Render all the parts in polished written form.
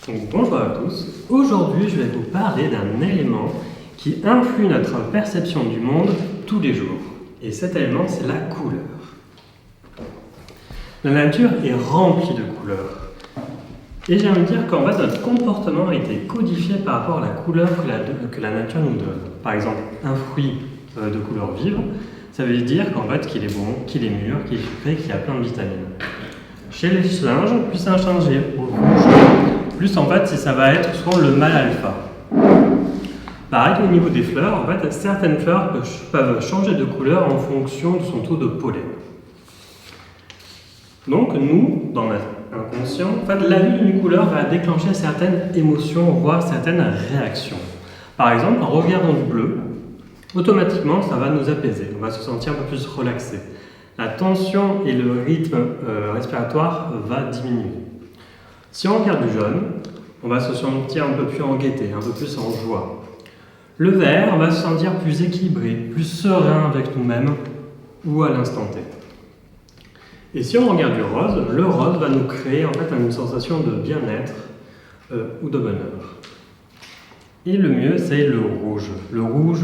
Donc, bonjour à tous. Aujourd'hui, je vais vous parler d'un élément qui influe notre perception du monde tous les jours. Et cet élément, c'est la couleur. La nature est remplie de couleurs. Et j'ai envie de dire qu'en fait, notre comportement a été codifié par rapport à la couleur que la nature nous donne. Par exemple, un fruit de couleur vive, ça veut dire qu'en fait, qu'il est bon, qu'il est mûr, qu'il est sucré, qu'il y a plein de vitamines. Chez les singes, plus un singe est rouge, plus en fait, ça va être souvent le mâle alpha. Pareil au niveau des fleurs, en fait, certaines fleurs peuvent changer de couleur en fonction de son taux de pollen. Donc nous, dans notre inconscient, en fait, la vue d'une couleur va déclencher certaines émotions, voire certaines réactions. Par exemple, en regardant du bleu, automatiquement, ça va nous apaiser, on va se sentir un peu plus relaxé. La tension et le rythme respiratoire va diminuer. Si on regarde du jaune, on va se sentir un peu plus en gaieté, un peu plus en joie. Le vert, on va se sentir plus équilibré, plus serein avec nous-mêmes ou à l'instant T. Et si on regarde du rose, le rose va nous créer en fait une sensation de bien-être ou de bonheur. Et le mieux, c'est le rouge. Le rouge,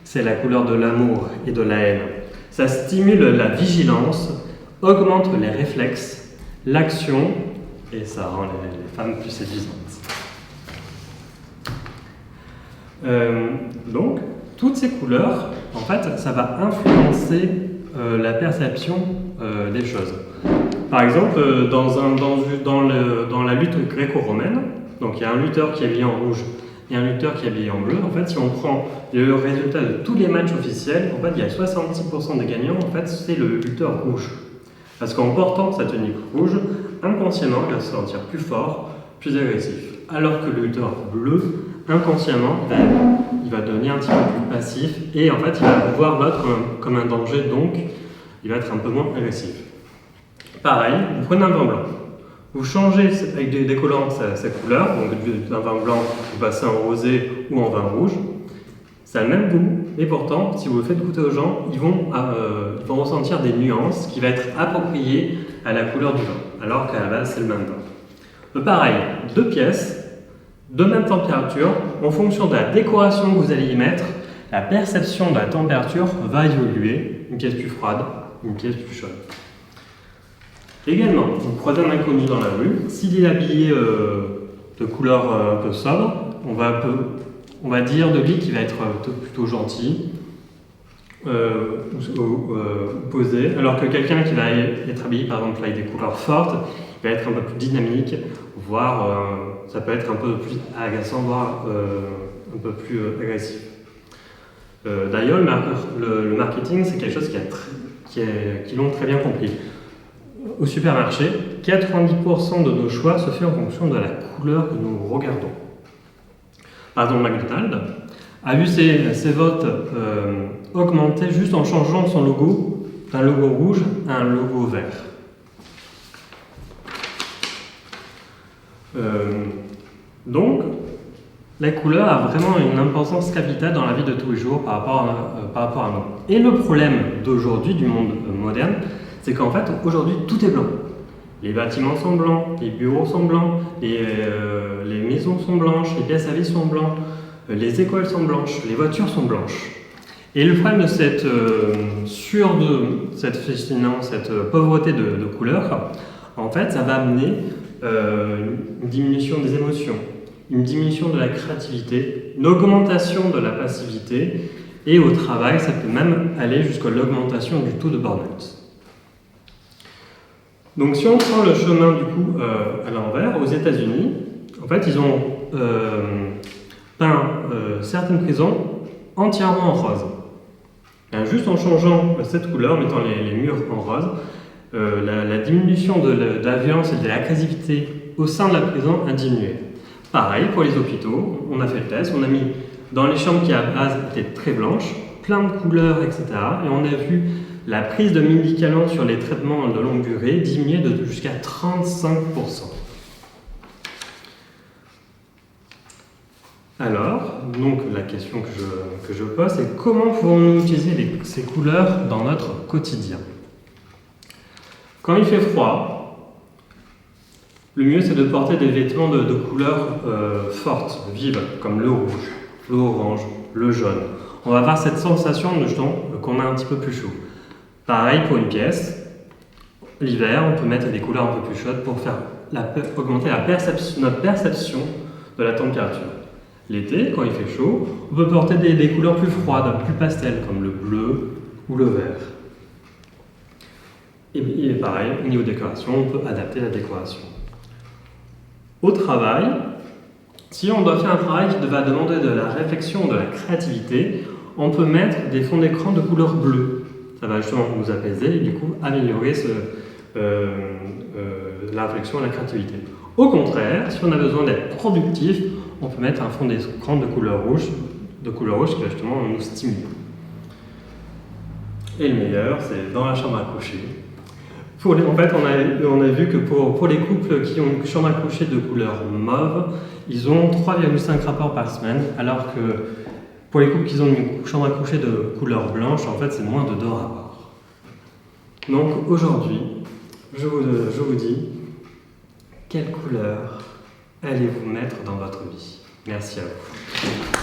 c'est la couleur de l'amour et de la haine. Ça stimule la vigilance, augmente les réflexes, l'action, et ça rend les femmes plus séduisantes. Donc, toutes ces couleurs, en fait, ça va influencer la perception des choses. Par exemple, dans la lutte gréco-romaine, donc il y a un lutteur qui est habillé en rouge et un lutteur qui est habillé en bleu. En fait, si on prend le résultat de tous les matchs officiels, en fait, il y a 66% des gagnants, en fait, c'est le lutteur rouge. Parce qu'en portant sa tunique rouge, inconsciemment, il va se sentir plus fort, plus agressif. Alors que le lutteur bleu, inconsciemment, il va devenir un petit peu plus passif et en fait, il va voir l'autre comme un danger, donc il va être un peu moins agressif. Pareil, vous prenez un vin blanc. Vous changez avec des décollants sa couleur, donc d'un vin blanc, vous passez en rosé ou en vin rouge. Ça a le même goût, et pourtant, si vous le faites goûter aux gens, ils vont ressentir des nuances qui vont être appropriées à la couleur du vin, alors qu'à la base, c'est le même vin. Pareil, 2 pièces, de même température, en fonction de la décoration que vous allez y mettre, la perception de la température va évoluer, une pièce plus froide, une pièce plus chaude. Également, vous croisez un inconnu dans la rue, s'il est habillé de couleur un peu sobre, on va dire de lui qu'il va être plutôt gentil, posé, alors que quelqu'un qui va être habillé par exemple avec des couleurs fortes, il va être un peu plus dynamique, voire ça peut être un peu plus agaçant, voire un peu plus agressif. D'ailleurs, le marketing, c'est quelque chose qui l'ont très bien compris. Au supermarché, 90% de nos choix se fait en fonction de la couleur que nous regardons. Par exemple, McDonald's a vu ses votes augmenter juste en changeant son logo d'un logo rouge à un logo vert. Donc, la couleur a vraiment une importance capitale dans la vie de tous les jours par rapport à nous. Et le problème d'aujourd'hui, du monde moderne, c'est qu'en fait, aujourd'hui, tout est blanc. Les bâtiments sont blancs, les bureaux sont blancs, les maisons sont blanches, les pièces à vie sont blancs, les écoles sont blanches, les voitures sont blanches. Et le problème de cette pauvreté de couleurs, en fait, ça va amener une diminution des émotions, une diminution de la créativité, une augmentation de la passivité, et au travail, ça peut même aller jusqu'à l'augmentation du taux de burn-out. Donc si on prend le chemin du coup à l'envers, aux États-Unis, en fait ils ont peint certaines prisons entièrement en rose. Et juste en changeant cette couleur, mettant les murs en rose, la diminution de la violence et de l'agressivité au sein de la prison a diminué. Pareil pour les hôpitaux, on a fait le test, on a mis dans les chambres qui à la base étaient très blanches, plein de couleurs, etc. Et on a vu la prise de médicaments sur les traitements de longue durée diminuer de jusqu'à 35%. Alors, donc la question que je pose, c'est comment pouvons-nous utiliser ces couleurs dans notre quotidien? Quand il fait froid, Le mieux, c'est de porter des vêtements de couleurs fortes, vives, comme le rouge, l'orange, le jaune. On va avoir cette sensation qu'on a un petit peu plus chaud. Pareil pour une pièce. L'hiver, on peut mettre des couleurs un peu plus chaudes pour augmenter notre perception de la température. L'été, quand il fait chaud, on peut porter des couleurs plus froides, plus pastel, comme le bleu ou le vert. Et pareil, au niveau décoration, on peut adapter la décoration. Au travail, si on doit faire un travail qui va demander de la réflexion, de la créativité, on peut mettre des fonds d'écran de couleur bleue. Ça va justement nous apaiser et du coup améliorer la réflexion et la créativité. Au contraire, si on a besoin d'être productif, on peut mettre un fond d'écran de couleur rouge qui va justement nous stimuler. Et le meilleur, c'est dans la chambre à coucher. En fait, on a vu que pour les couples qui ont une chambre à coucher de couleur mauve, ils ont 3,5 rapports par semaine, alors que pour les couples qui ont une chambre à coucher de couleur blanche, en fait, c'est moins de 2 rapports. Donc aujourd'hui, je vous dis, quelle couleur allez-vous mettre dans votre vie? Merci à vous.